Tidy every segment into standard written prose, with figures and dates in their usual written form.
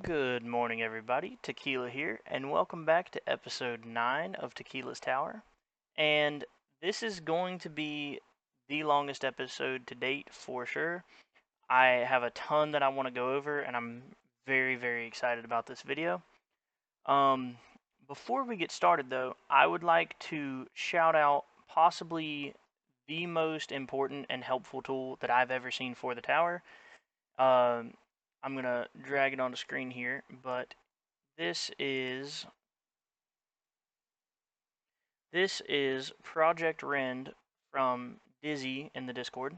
Good morning, everybody. Tequila here, and welcome back to episode 9 of Tequila's Tower. And this is going to be the longest episode to date for sure. I have a ton that I want to go over, and I'm very, very excited about this video. Um, Before we get started, though, I would like to shout out possibly the most important and helpful tool that I've ever seen for the tower. Um, I'm gonna drag it on the screen here, but this is this is Project Rend from Dizzy in the Discord,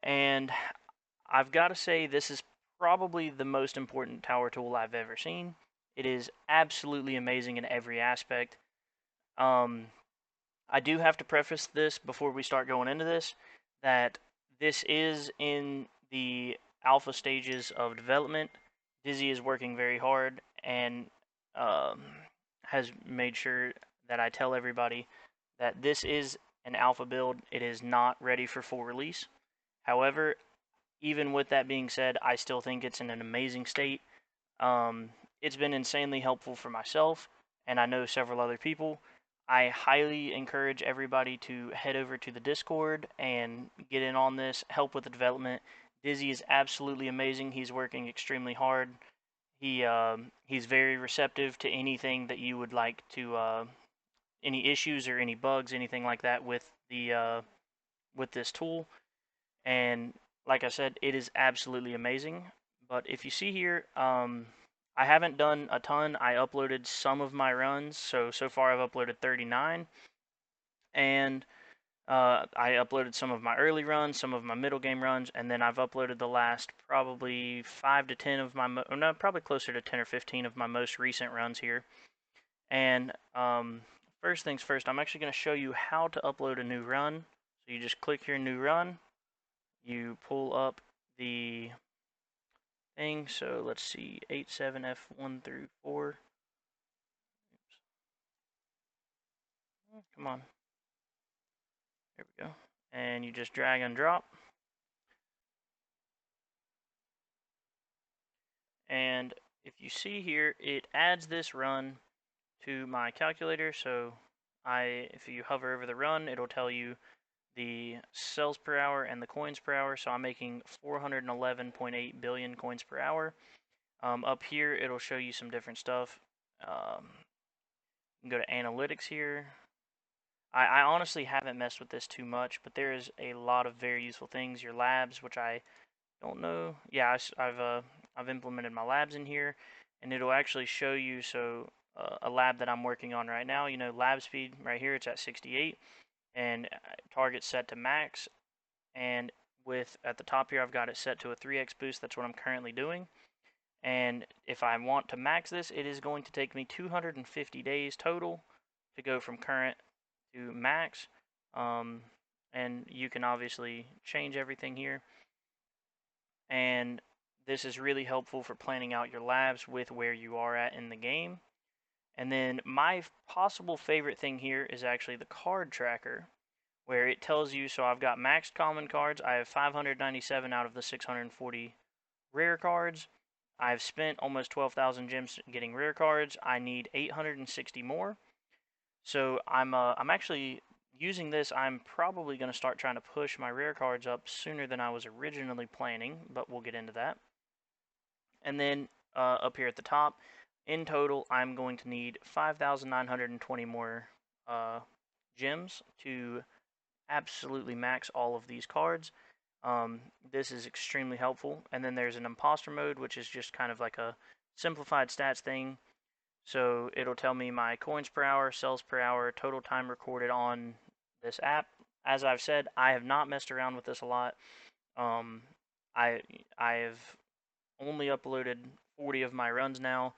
and I've got to say this is probably the most important tower tool I've ever seen. It is absolutely amazing in every aspect. Um, I do have to preface this before we start going into this that this is in the alpha stages of development. Dizzy is working very hard and um, has made sure that I tell everybody that this is an alpha build. It is not ready for full release. However, even with that being said, I still think it's in an amazing state. It's been insanely helpful for myself, and I know several other people. I highly encourage everybody to head over to the Discord and get in on this, help with the development. Dizzy is absolutely amazing. He's working extremely hard. He's very receptive to anything that you would like to, any issues or any bugs, anything like that with this tool. And like I said, it is absolutely amazing. But if you see here, I haven't done a ton. I uploaded some of my runs, so far I've uploaded 39, and I uploaded some of my early runs, some of my middle game runs, and then I've uploaded the last probably 5 to 10 of my no, probably closer to 10 or 15 of my most recent runs here. And first things first, I'm actually going to show you how to upload a new run. So you just click your new run, you pull up the thing. So let's see, 87F1 through 4. Oops. Come on. There we go. And you just drag and drop. And if you see here, it adds this run to my calculator. So if you hover over the run, it'll tell you the cells per hour and the coins per hour. So I'm making 411.8 billion coins per hour. Up here, it'll show you some different stuff. You can go to analytics here. I honestly haven't messed with this too much, but there is a lot of very useful things. Your labs, which I don't know. Yeah, I've implemented my labs in here, and it'll actually show you. So a lab that I'm working on right now, lab speed right here, it's at 68, and target set to max. And with at the top here, I've got it set to a 3x boost. That's what I'm currently doing. And if I want to max this, it is going to take me 250 days total to go from current to max. Um, and you can obviously change everything here. And this is really helpful for planning out your labs with where you are at in the game. And then my possible favorite thing here is actually the card tracker, where it tells you, so I've got maxed common cards. I have 597 out of the 640 rare cards. I've spent almost 12,000 gems getting rare cards. I need 860 more. So I'm actually using this. I'm probably going to start trying to push my rare cards up sooner than I was originally planning, but we'll get into that. And then up here at the top, in total, I'm going to need 5,920 more gems to absolutely max all of these cards. This is extremely helpful. And then there's an imposter mode, which is just kind of like a simplified stats thing. So it'll tell me my coins per hour, cells per hour, total time recorded on this app. As I've said, I have not messed around with this a lot. Um, I've only uploaded 40 of my runs now.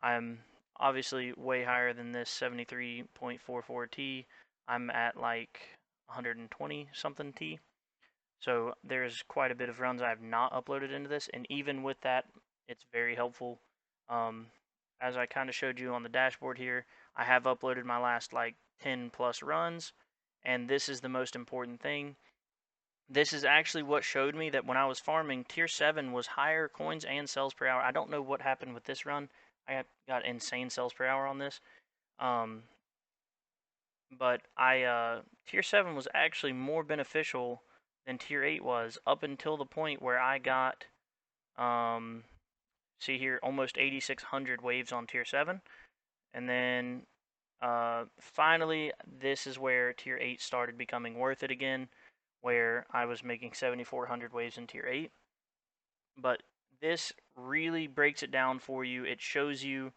I'm obviously way higher than this 73.44 T. I'm at like 120 something T. So there's quite a bit of runs I have not uploaded into this, and even with that, it's very helpful. Um, as I kind of showed you on the dashboard here, I have uploaded my last like 10 plus runs, and this is the most important thing. This is actually what showed me that when I was farming, tier 7 was higher coins and cells per hour. I don't know what happened with this run. I got insane cells per hour on this. Um, but tier 7 was actually more beneficial than tier 8 was up until the point where I got, um, see here, almost 8,600 waves on tier 7. And then finally, this is where tier 8 started becoming worth it again, where I was making 7,400 waves in tier 8. But this really breaks it down for you. It shows you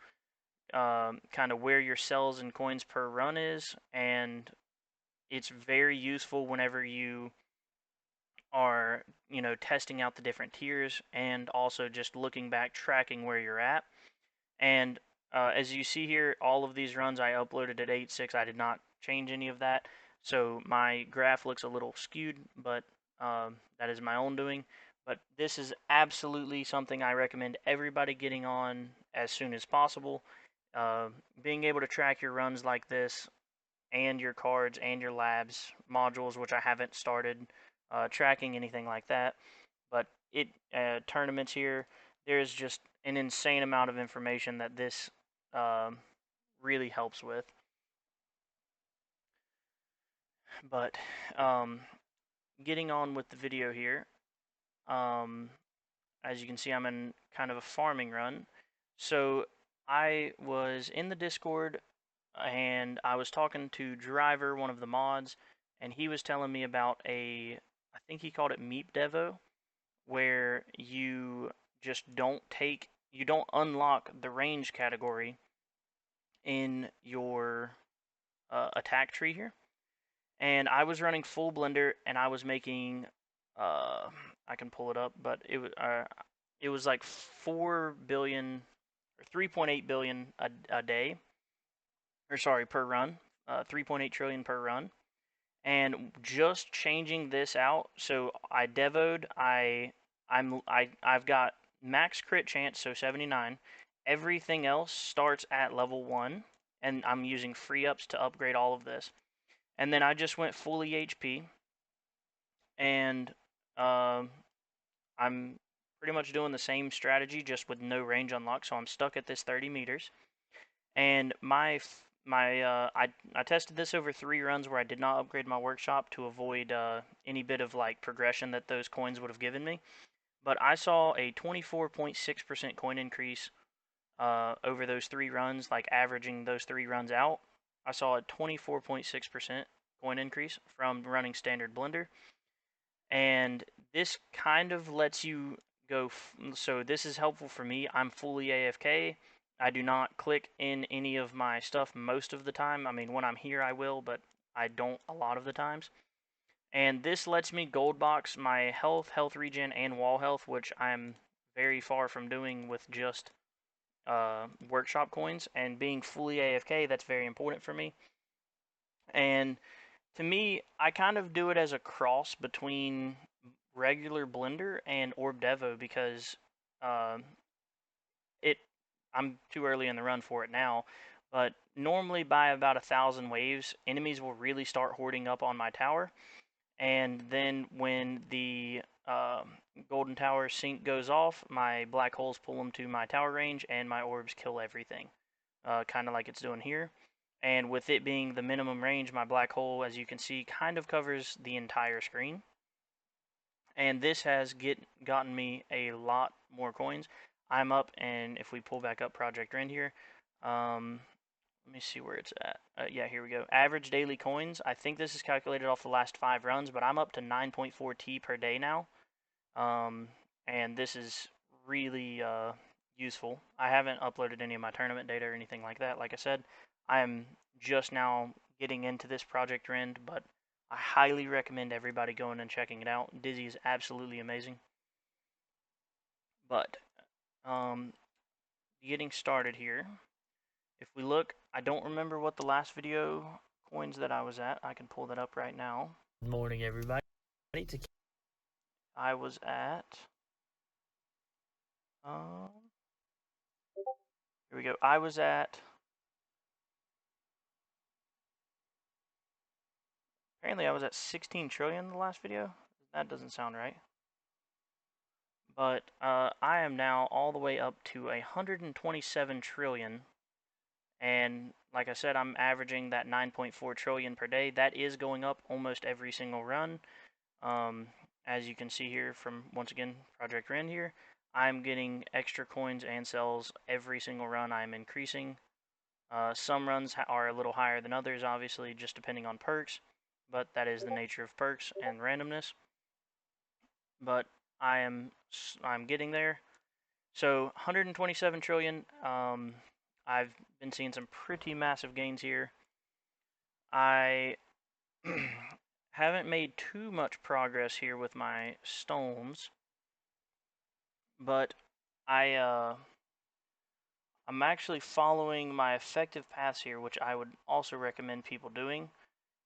kind of where your cells and coins per run is, and it's very useful whenever you are, testing out the different tiers and also just looking back, tracking where you're at. And as you see here, all of these runs I uploaded at 8.6. I did not change any of that. So my graph looks a little skewed, but that is my own doing. But this is absolutely something I recommend everybody getting on as soon as possible. Uh, Being able to track your runs like this and your cards and your labs modules, which I haven't started tracking anything like that. But tournaments here, there's just an insane amount of information that this um, really helps with. But um, getting on with the video here, um, as you can see, I'm in kind of a farming run. So I was in the Discord and I was talking to Driver, one of the mods, and he was telling me about I think he called it Meep Devo, where you don't unlock the range category in your attack tree here. And I was running full blender, and I was making, I can pull it up, but it was like 4 billion or 3.8 billion a day, or sorry, per run, 3.8 trillion per run. And just changing this out, so I devoed, I've got max crit chance, so 79. Everything else starts at level 1, and I'm using free ups to upgrade all of this. And then I just went fully HP, and um, I'm pretty much doing the same strategy, just with no range unlock. So I'm stuck at this 30 meters. And I tested this over 3 runs where I did not upgrade my workshop to avoid any bit of like progression that those coins would have given me. But I saw a 24.6% coin increase over those 3 runs, like averaging those 3 runs out. I saw a 24.6% coin increase from running standard blender. And this kind of lets you go. So this is helpful for me. I'm fully AFK. I do not click in any of my stuff most of the time. I mean, when I'm here, I will, but I don't a lot of the times. And this lets me gold box my health regen, and wall health, which I'm very far from doing with just workshop coins. And being fully AFK, that's very important for me. And to me, I kind of do it as a cross between regular Blender and Orb Devo because um, it I'm too early in the run for it now. But normally by about 1,000 waves, enemies will really start hoarding up on my tower. And then when the golden tower sync goes off, my black holes pull them to my tower range, and my orbs kill everything, kind of like it's doing here. And with it being the minimum range, my black hole, as you can see, kind of covers the entire screen. And this has gotten me a lot more coins. I'm up, and if we pull back up Project Rend here, let me see where it's at. Yeah, here we go. Average daily coins. I think this is calculated off the last 5 runs, but I'm up to 9.4 T per day now. And this is really useful. I haven't uploaded any of my tournament data or anything like that. Like I said, I'm just now getting into this Project Rend, but I highly recommend everybody going and checking it out. Dizzy is absolutely amazing. But getting started here. If we look, I don't remember what the last video coins that I was at. I can pull that up right now. Good morning, everybody. I was at. Um, Here we go. I was at. Apparently, I was at 16 trillion in the last video. That doesn't sound right. But I am now all the way up to 127 trillion, and like I said, I'm averaging that 9.4 trillion per day. That is going up almost every single run. Um, as you can see here from, once again, Project Rend here, I'm getting extra coins and cells every single run. I'm increasing. Some runs are a little higher than others, obviously, just depending on perks, but that is the nature of perks and randomness. But I'm getting there. So 127 trillion. I've been seeing some pretty massive gains here. I haven't made too much progress here with my stones, but I'm actually following my effective paths here, which I would also recommend people doing.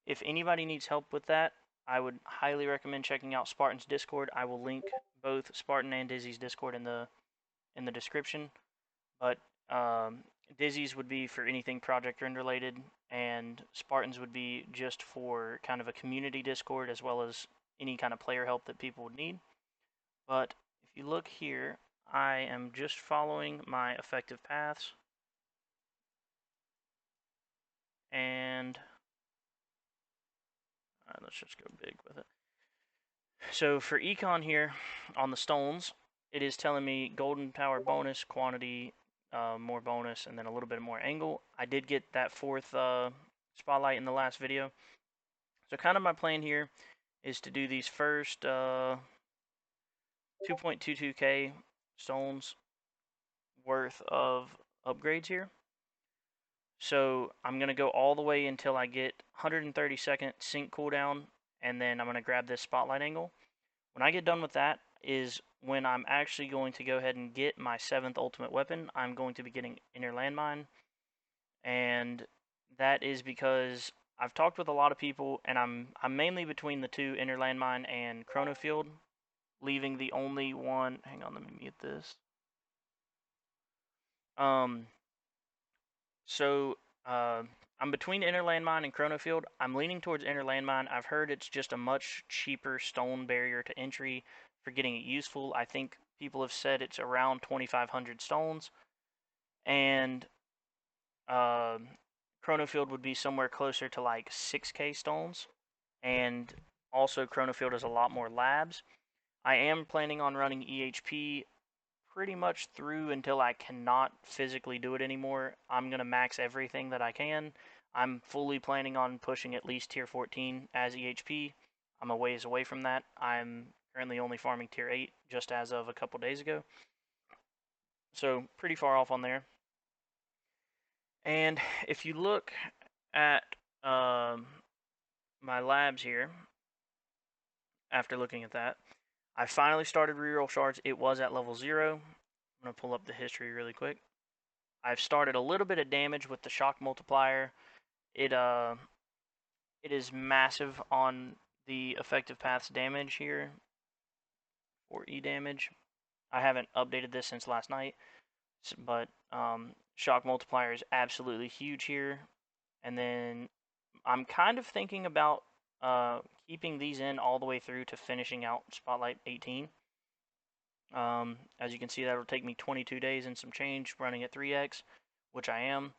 If anybody needs help with that, I would highly recommend checking out Spartan's Discord. I will link both Spartan and Dizzy's Discord in the description. But Dizzy's would be for anything Project Rend related, and Spartans would be just for kind of a community Discord as well as any kind of player help that people would need. But if you look here, I am just following my effective paths, and let's just go big with it. So for econ here on the stones, it is telling me golden power bonus, quantity, more bonus, and then a little bit more angle. I did get that fourth spotlight in the last video. So kind of my plan here is to do these first 2.22k stones worth of upgrades here. So I'm going to go all the way until I get 130-second sync cooldown, and then I'm going to grab this spotlight angle. When I get done with that is when I'm actually going to go ahead and get my 7th ultimate weapon. I'm going to be getting Inner Landmine, and that is because I've talked with a lot of people, and I'm mainly between the two, Inner Landmine and Chrono Field, leaving the only one. Hang on, let me mute this. Um, so I'm between Inner Landmine and Chrono Field. I'm leaning towards Inner Landmine. I've heard it's just a much cheaper stone barrier to entry for getting it useful. I think people have said it's around 2,500 stones, and uh, Chrono Field would be somewhere closer to like 6k stones, and also Chrono Field has a lot more labs. I am planning on running EHP pretty much through until I cannot physically do it anymore. I'm going to max everything that I can. I'm fully planning on pushing at least tier 14 as EHP. I'm a ways away from that. I'm currently only farming tier 8 just as of a couple days ago. So pretty far off on there. And if you look at my labs here, after looking at that, I finally started reroll shards. It was at level 0. I'm going to pull up the history really quick. I've started a little bit of damage with the shock multiplier. It is massive on the effective paths damage here for E damage. I haven't updated this since last night, but shock multiplier is absolutely huge here. And then I'm kind of thinking about keeping these in all the way through to finishing out Spotlight 18. As you can see, that will take me 22 days and some change running at 3x, which I am.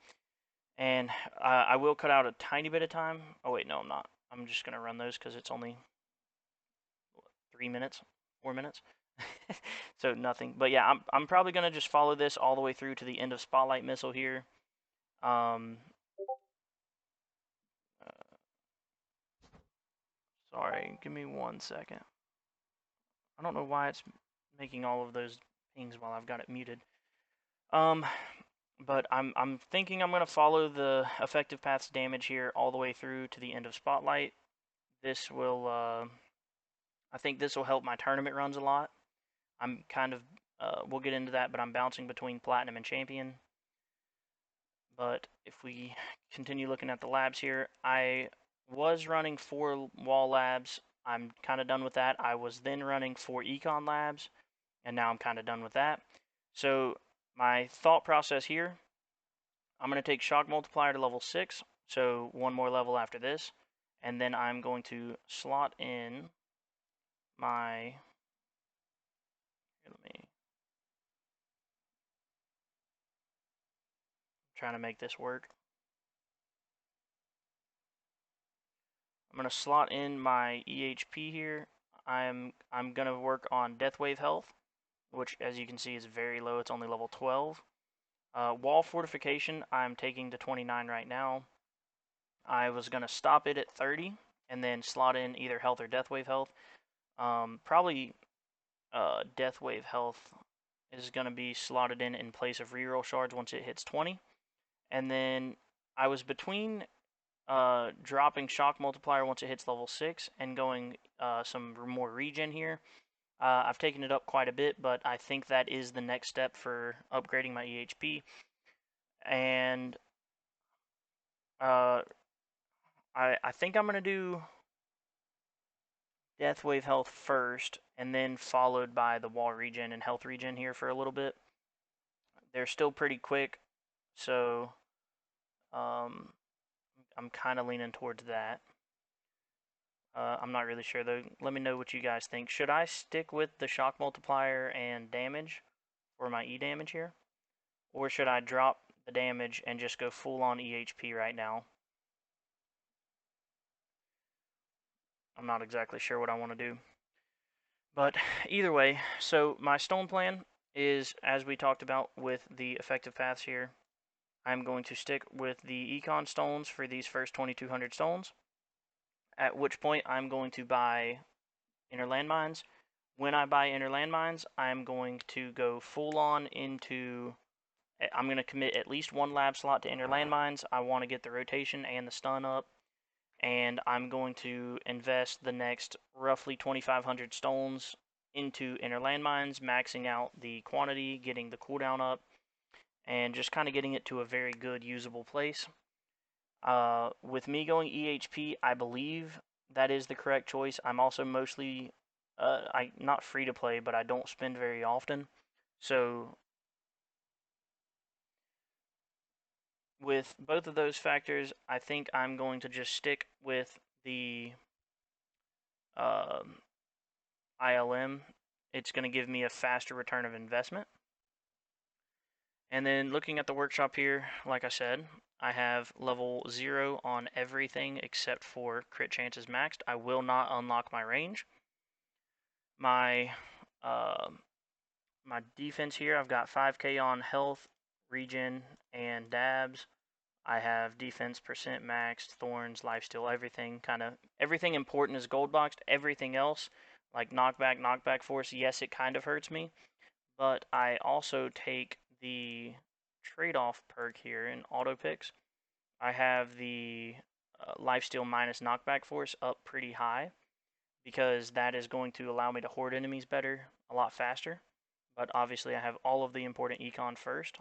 And I will cut out a tiny bit of time. Oh wait, no, I'm not. I'm just gonna run those because it's only 3 minutes, 4 minutes. So nothing. But yeah, I'm probably gonna just follow this all the way through to the end of Spotlight Missile here. Um, sorry, give me 1 second. I don't know why it's making all of those pings while I've got it muted. But I'm thinking I'm gonna follow the effective paths damage here all the way through to the end of Spotlight. This will, I think this will help my tournament runs a lot. I'm kind of, we'll get into that, but I'm bouncing between Platinum and Champion. But if we continue looking at the labs here, I was running 4 wall labs. I'm kind of done with that. I was then running 4 econ labs, and now I'm kind of done with that. So my thought process here, I'm going to take Shock Multiplier to level 6, so 1 more level after this, and then I'm going to slot in my, let me, trying to make this work. I'm gonna slot in my EHP here. I'm gonna work on Death Wave health, which as you can see is very low. It's only level 12. Wall fortification, I'm taking to 29 right now. I was gonna stop it at 30 and then slot in either health or Death Wave health. Probably Death Wave health is gonna be slotted in place of reroll shards once it hits 20. And then I was between dropping shock multiplier once it hits level 6 and going some more regen here. I've taken it up quite a bit, but I think that is the next step for upgrading my EHP. And uh, I think I'm going to do Death Wave health first, and then followed by the wall regen and health regen here for a little bit. They're still pretty quick, so um, I'm kind of leaning towards that. I'm not really sure though. Let me know what you guys think. Should I stick with the shock multiplier and damage for my E damage here? Or should I drop the damage and just go full on EHP right now? I'm not exactly sure what I want to do. But either way, so my stone plan is, as we talked about with the effective paths here, I'm going to stick with the econ stones for these first 2200 stones, at which point I'm going to buy inner landmines. When I buy inner landmines, I'm going to go full on into, I'm going to commit at least one lab slot to inner landmines. I want to get the rotation and the stun up, and I'm going to invest the next roughly 2,500 stones into inner landmines, maxing out the quantity, getting the cooldown up, and just kind of getting it to a very good usable place. With me going EHP, I believe that is the correct choice. I'm also mostly, I not free to play, but I don't spend very often. So with both of those factors, I think I'm going to just stick with the um, ILM. It's going to give me a faster return of investment. And then looking at the workshop here, like I said, I have level 0 on everything except for crit chances maxed. I will not unlock my range. My uh, my defense here, I've got 5k on health, regen, and dabs. I have defense percent maxed, thorns, lifesteal, everything. Kind of everything important is gold boxed. Everything else, like knockback force, yes, it kind of hurts me. But I also take the trade-off perk here in auto picks. I have the lifesteal minus knockback force up pretty high because that is going to allow me to hoard enemies better, a lot faster. But obviously I have all of the important econ first.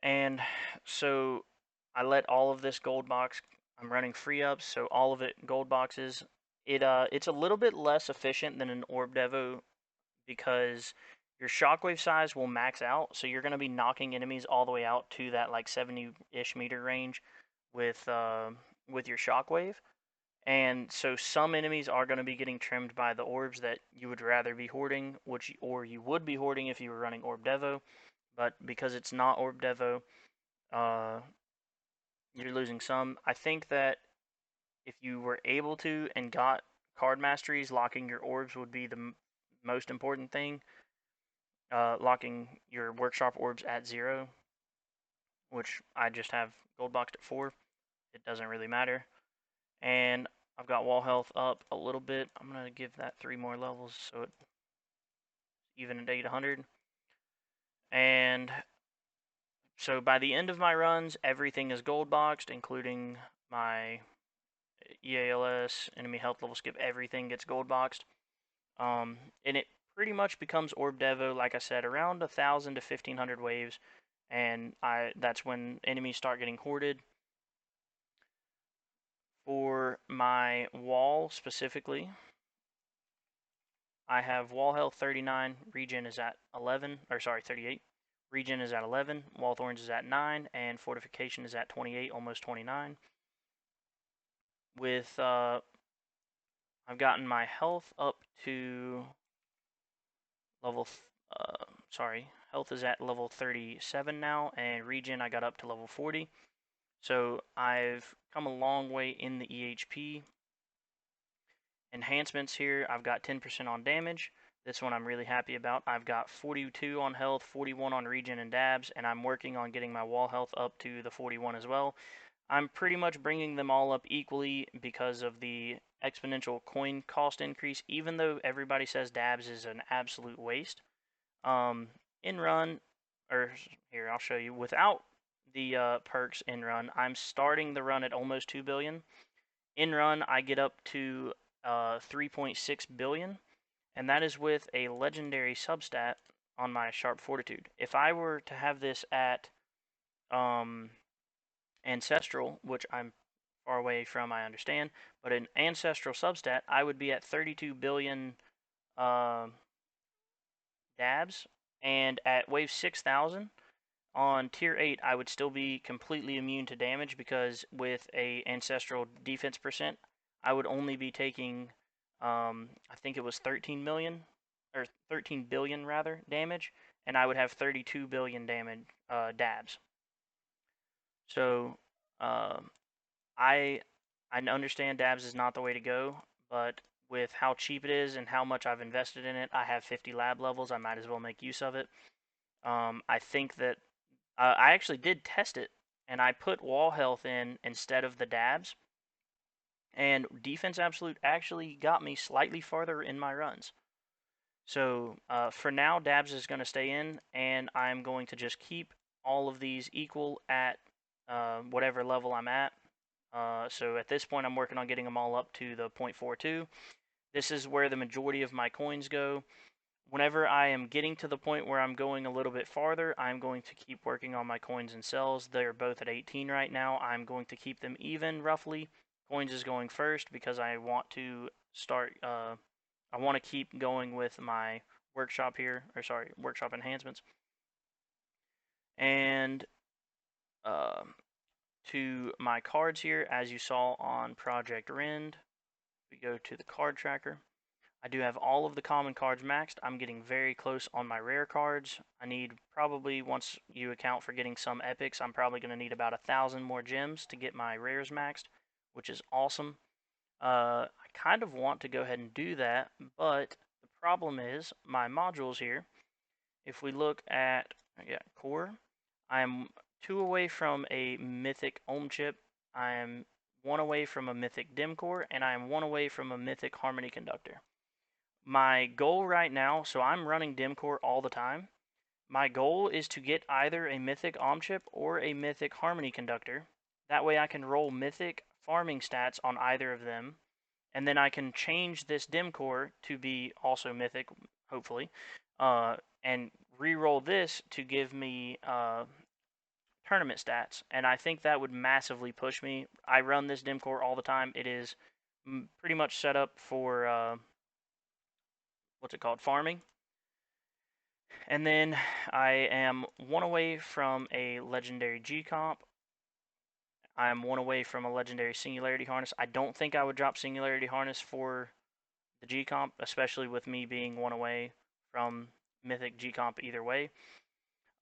And so I let all of this gold box, I'm running free ups, so all of it gold boxes. It's a little bit less efficient than an orb devo because your shockwave size will max out, so you're going to be knocking enemies all the way out to that like 70-ish meter range with your shockwave. And so some enemies are going to be getting trimmed by the orbs that you would rather be hoarding, which or you would be hoarding if you were running Orb Devo. But because it's not Orb Devo, uh, you're losing some. I think that if you were able to and got card masteries, locking your orbs would be the most important thing. Locking your workshop orbs at 0, which I just have gold boxed at 4. It doesn't really matter. And I've got wall health up a little bit. I'm going to give that 3 more levels so it's even at 800. And so by the end of my runs, everything is gold boxed, including my EALS, enemy health level skip, everything gets gold boxed. And it pretty much becomes Orb Devo, like I said, around 1,000 to 1,500 waves, and that's when enemies start getting hoarded. For my wall specifically, I have wall health 39, regen is at 11, or sorry, 38. Regen is at 11, wall thorns is at 9, and fortification is at 28, almost 29. with I've gotten my health up to level. Sorry, health is at level 37 now, and regen I got up to level 40. So I've come a long way in the EHP. Enhancements here, I've got 10% on damage. This one I'm really happy about. I've got 42 on health, 41 on regen and dabs, and I'm working on getting my wall health up to the 41 as well. I'm pretty much bringing them all up equally because of the exponential coin cost increase, even though everybody says dabs is an absolute waste. In run, or here, I'll show you. Without the perks in run, I'm starting the run at almost 2 billion. In run, I get up to 3.6 billion, and that is with a legendary substat on my sharp fortitude. If I were to have this at um, ancestral, which I'm far away from, I understand, but an ancestral substat, I would be at 32 billion uh, dabs, and at wave 6,000 on tier 8, I would still be completely immune to damage because with a ancestral defense percent, I would only be taking, I think it was 13 million, or 13 billion rather, damage, and I would have 32 billion damage dabs. So, uh, I I understand dabs is not the way to go, but with how cheap it is and how much I've invested in it, I have 50 lab levels. I might as well make use of it. I think that I actually did test it, and I put wall health in instead of the dabs, and defense absolute actually got me slightly farther in my runs. So for now, dabs is going to stay in, and I'm going to just keep all of these equal at whatever level I'm at. So at this point, I'm working on getting them all up to the 0.42. This is where the majority of my coins go. Whenever I am getting to the point where I'm going a little bit farther, I'm going to keep working on my coins and cells. They're both at 18 right now. I'm going to keep them even roughly. Coins is going first because I want to start, I want to keep going with my workshop here, or sorry, workshop enhancements. And uh, to my cards here, as you saw on Project Rend, we go to the card tracker. I do have all of the common cards maxed. I'm getting very close on my rare cards. I need probably, once you account for getting some epics, I'm probably going to need about 1,000 more gems to get my rares maxed, which is awesome. I kind of want to go ahead and do that, but the problem is my modules here. If we look at core, I'm 2 away from a mythic ohm chip. I am 1 away from a mythic dim core, and I am 1 away from a mythic harmony conductor. My goal right now, so I'm running dim core all the time. My goal is to get either a mythic Om chip or a mythic harmony conductor. That way I can roll mythic farming stats on either of them, and then I can change this dim core to be also mythic, hopefully, and re-roll this to give me tournament stats. And I think that would massively push me. I run this dim core all the time. It is pretty much set up for what's it called, farming. And then I am 1 away from a legendary G comp. I am 1 away from a legendary Singularity Harness. I don't think I would drop Singularity Harness for the G comp, especially with me being 1 away from Mythic G comp either way.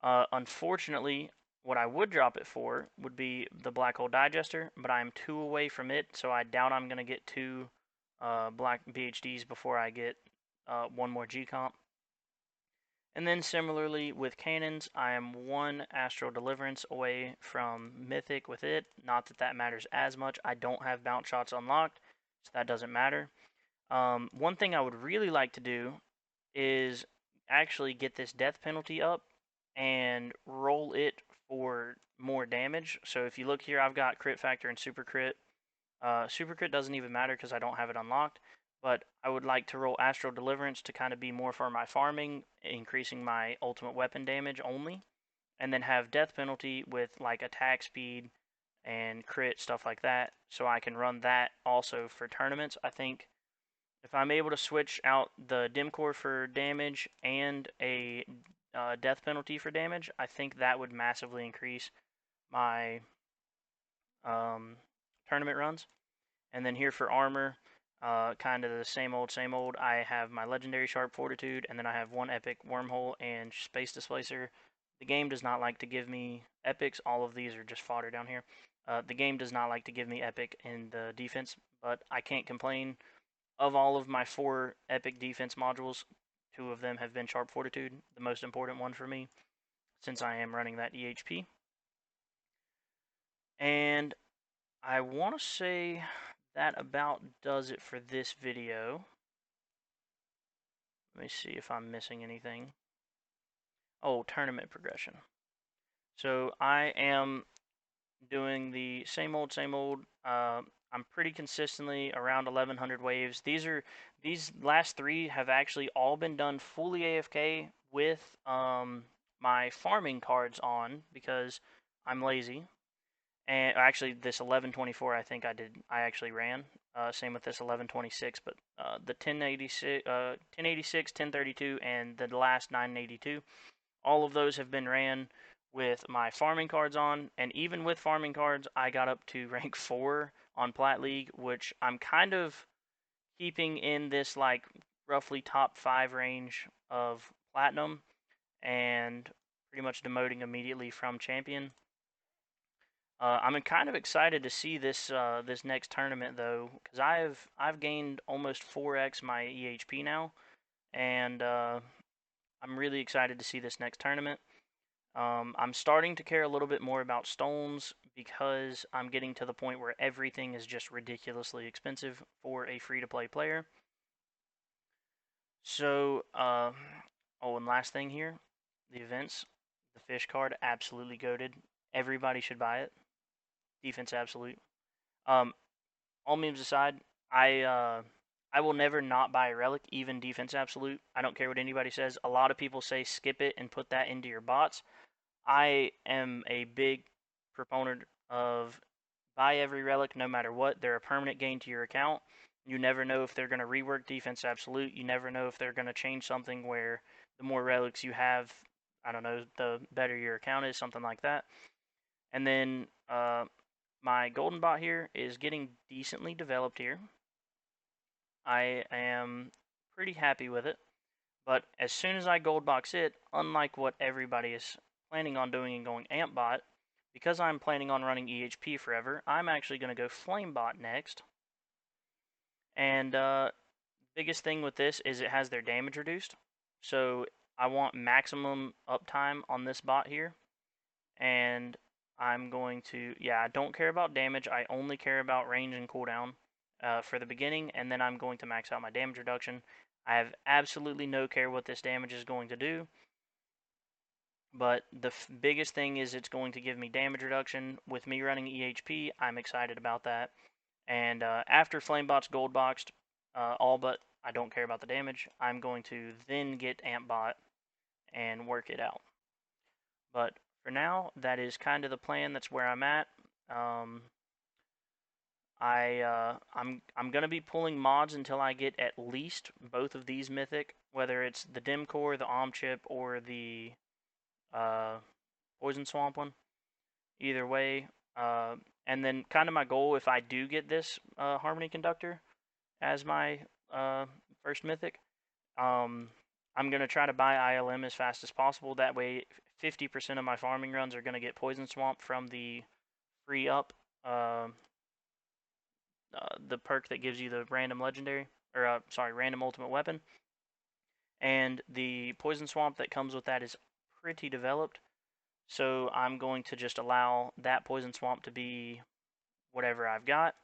Unfortunately, what I would drop it for would be the Black Hole Digester, but I'm 2 away from it, so I doubt I'm going to get 2 Black BHDs before I get 1 more G comp. And then similarly with cannons, I am 1 Astral Deliverance away from Mythic with it. Not that that matters as much. I don't have bounce shots unlocked, so that doesn't matter. One thing I would really like to do is actually get this death penalty up and roll it for more damage. So if you look here, I've got crit factor and super crit. Super crit doesn't even matter because I don't have it unlocked, but I would like to roll Astral Deliverance to kind of be more for my farming, increasing my ultimate weapon damage only, and then have death penalty with like attack speed and crit, stuff like that, so I can run that also for tournaments. I think if I'm able to switch out the dim core for damage and a death penalty for damage, I think that would massively increase my tournament runs. And then here for armor, kind of the same old, same old. I have my legendary Sharp Fortitude, and then I have one epic Wormhole and Space Displacer. The game does not like to give me epics. All of these are just fodder down here. The game does not like to give me epic in the defense, but I can't complain. Of all of my 4 epic defense modules, 2 of them have been Sharp Fortitude, the most important one for me, since I am running that EHP. And I want to say that about does it for this video. Let me see if I'm missing anything. Oh, tournament progression. So I am doing the same old, same old. I'm pretty consistently around 1100 waves. These last 3 have actually all been done fully AFK with my farming cards on because I'm lazy. And actually, this 1124, I think I actually ran. Same with this 1126, but the 1086, 1032, and the last 982, all of those have been ran with my farming cards on. And even with farming cards, I got up to rank 4 on Plat League, which I'm kind of keeping in this like roughly top 5 range of platinum, and pretty much demoting immediately from champion. I'm kind of excited to see this next tournament though, because I've gained almost 4x my EHP now, and I'm really excited to see this next tournament. I'm starting to care a little bit more about stones because I'm getting to the point where everything is just ridiculously expensive for a free-to-play player. So, oh, and last thing here, the events, the fish card, absolutely goated. Everybody should buy it. Defense absolute. Um, all memes aside, I will never not buy a relic, even defense absolute. I don't care what anybody says. A lot of people say skip it and put that into your bots. I am a big proponent of buy every relic no matter what. They're a permanent gain to your account. You never know if they're going to rework defense absolute. You never know if they're going to change something where the more relics you have, I don't know, the better your account is, something like that. And then my golden bot here is getting decently developed here. I am pretty happy with it. But as soon as I gold box it, unlike what everybody is planning on doing and going amp bot, because I'm planning on running EHP forever, I'm actually going to go flame bot next. And biggest thing with this is it has their damage reduced. So I want maximum uptime on this bot here. And I'm going to, yeah, I don't care about damage. I only care about range and cooldown for the beginning, and then I'm going to max out my damage reduction. I have absolutely no care what this damage is going to do, but the biggest thing is it's going to give me damage reduction. With me running EHP, I'm excited about that. And after Flamebot's gold boxed, all but I don't care about the damage, I'm going to then get Ampbot and work it out. But for now, that is kind of the plan. That's where I'm at. I'm gonna be pulling mods until I get at least both of these mythic, whether it's the Dim Core, the Om Chip, or the uh, Poison Swamp one. Either way, and then kind of my goal, if I do get this Harmony Conductor as my first mythic, um, I'm gonna try to buy ILM as fast as possible. That way, 50% of my farming runs are gonna get Poison Swamp from the free up. The perk that gives you the random legendary, or sorry, random ultimate weapon. And the poison swamp that comes with that is pretty developed. So I'm going to just allow that poison swamp to be whatever I've got.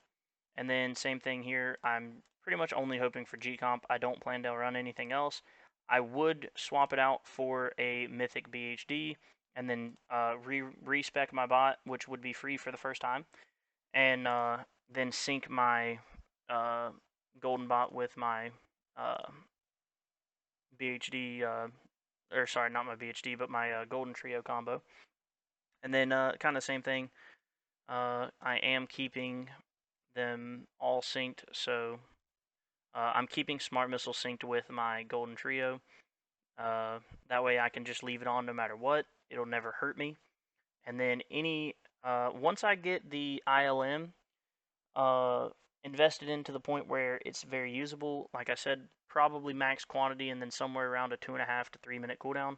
And then same thing here, I'm pretty much only hoping for G-Comp. I don't plan to run anything else. I would swap it out for a Mythic BHD and then respec my bot, which would be free for the first time, and then sync my uh, golden bot with my uh, BHD, or sorry, not my BHD, but my golden trio combo. And then kind of same thing. I am keeping them all synced, so I'm keeping Smart Missile synced with my golden trio. That way I can just leave it on no matter what. It'll never hurt me. And then once I get the ILM, uh, invested in to the point where it's very usable. Like I said, probably max quantity and then somewhere around a 2.5 to 3 minute cooldown,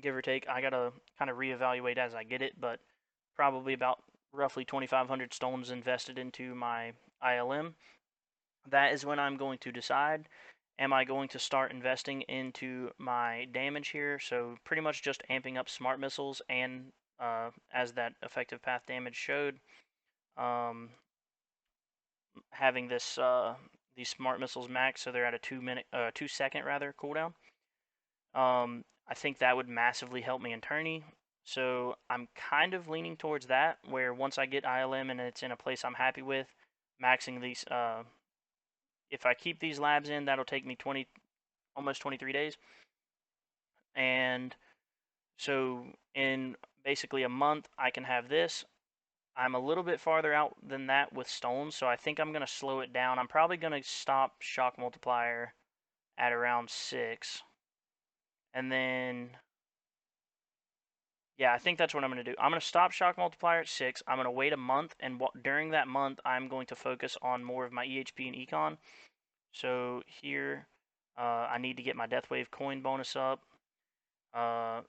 give or take. I gotta kind of reevaluate as I get it, but probably about roughly 2,500 stones invested into my ILM. That is when I'm going to decide, am I going to start investing into my damage here? So pretty much just amping up smart missiles and as that effective path damage showed, um, having these smart missiles max, so they're at a 2 second rather cooldown. I think that would massively help me in tourney. So I'm kind of leaning towards that, where once I get ILM and it's in a place I'm happy with, maxing these. If I keep these labs in, that'll take me almost 23 days, and so in basically a month I can have this. I'm a little bit farther out than that with stones, so I think I'm gonna slow it down. I'm probably gonna stop shock multiplier at around 6, and then yeah, I think that's what I'm going to do. I'm going to stop shock multiplier at 6. I'm going to wait a month, and during that month, I'm going to focus on more of my EHP and econ. So here, I need to get my Death Wave coin bonus up. I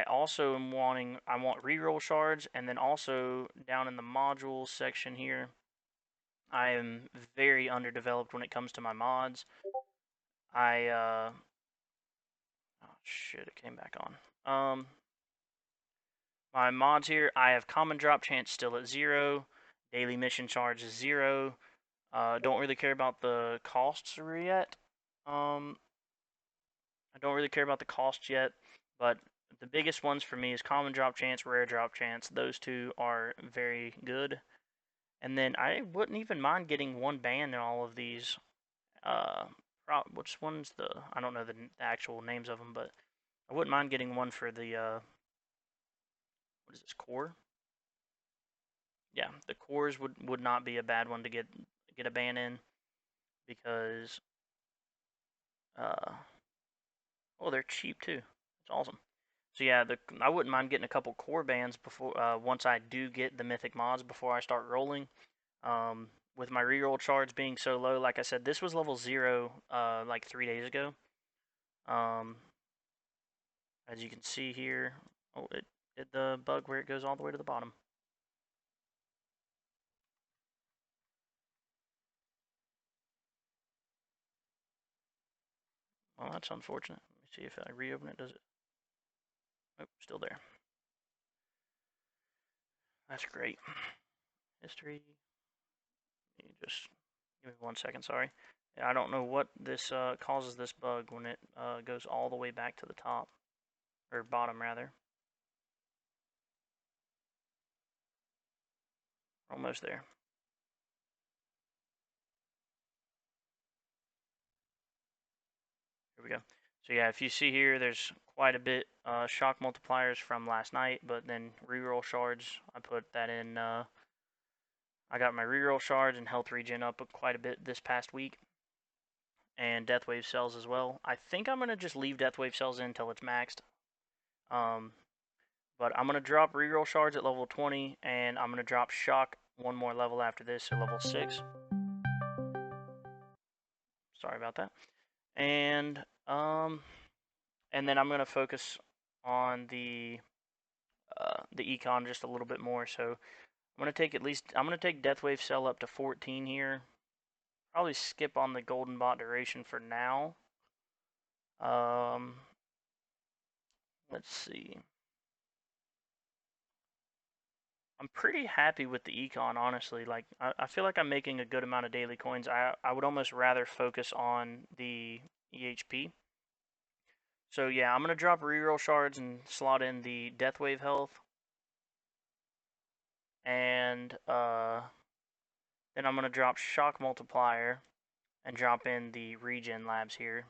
also I want reroll shards, and then also down in the modules section here, I am very underdeveloped when it comes to my mods. Oh shit, it came back on. My mods here, I have common drop chance still at 0. Daily mission charge is 0. Don't really care about the costs yet. I don't really care about the costs yet, but the biggest ones for me is common drop chance, rare drop chance. Those two are very good. And then I wouldn't even mind getting one ban in all of these. Uh, which one's the? I don't know the actual names of them, but I wouldn't mind getting one for the what is this, core? Yeah, the cores would not be a bad one to get a ban in, because oh, they're cheap too. It's awesome. So yeah, I wouldn't mind getting a couple core bans before once I do get the mythic mods before I start rolling. With my reroll charge being so low, like I said, this was level 0 like 3 days ago. As you can see here, oh, it did the bug where it goes all the way to the bottom. Well, that's unfortunate. Let me see if I reopen it. Does it? Nope, still there. That's great. History. You just give me 1 second. Sorry. Yeah, I don't know what this causes this bug when it goes all the way back to the top, or bottom rather. Almost there. Here we go. So yeah, if you see here, there's quite a bit shock multipliers from last night, but then reroll shards. I put that in. I got my reroll shards and health regen up quite a bit this past week, and death wave cells as well. I think I'm gonna just leave death wave cells in until it's maxed. But I'm gonna drop reroll shards at level 20, and I'm gonna drop shock one more level after this, so level 6. Sorry about that. And then I'm gonna focus on the econ just a little bit more. So I'm gonna take Death Wave Cell up to 14 here. Probably skip on the Golden Bot duration for now. Um, let's see. I'm pretty happy with the econ, honestly. Like I feel like I'm making a good amount of daily coins. I would almost rather focus on the EHP. So yeah, I'm gonna drop reroll shards and slot in the Death Wave health, and then I'm gonna drop Shock Multiplier and drop in the regen labs here.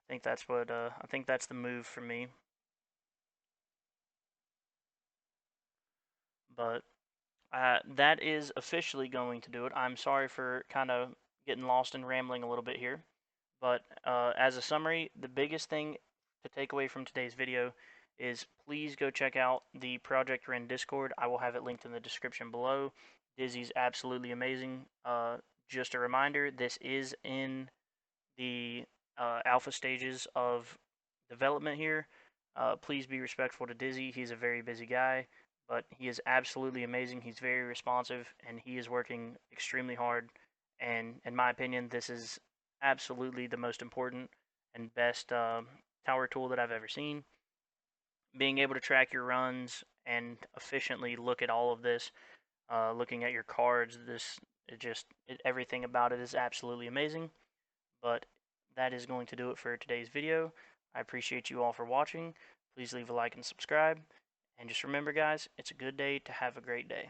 I think that's the move for me. But that is officially going to do it. I'm sorry for kind of getting lost and rambling a little bit here. But as a summary, the biggest thing to take away from today's video is please go check out the Project Rend Discord. I will have it linked in the description below. Dizzy's absolutely amazing. Just a reminder, this is in the alpha stages of development here. Please be respectful to Dizzy. He's a very busy guy, but he is absolutely amazing. He's very responsive, and he is working extremely hard. And in my opinion, this is absolutely the most important and best tower tool that I've ever seen. Being able to track your runs and efficiently look at all of this, looking at your cards, everything about it is absolutely amazing. But that is going to do it for today's video. I appreciate you all for watching. Please leave a like and subscribe. And just remember, guys, it's a good day to have a great day.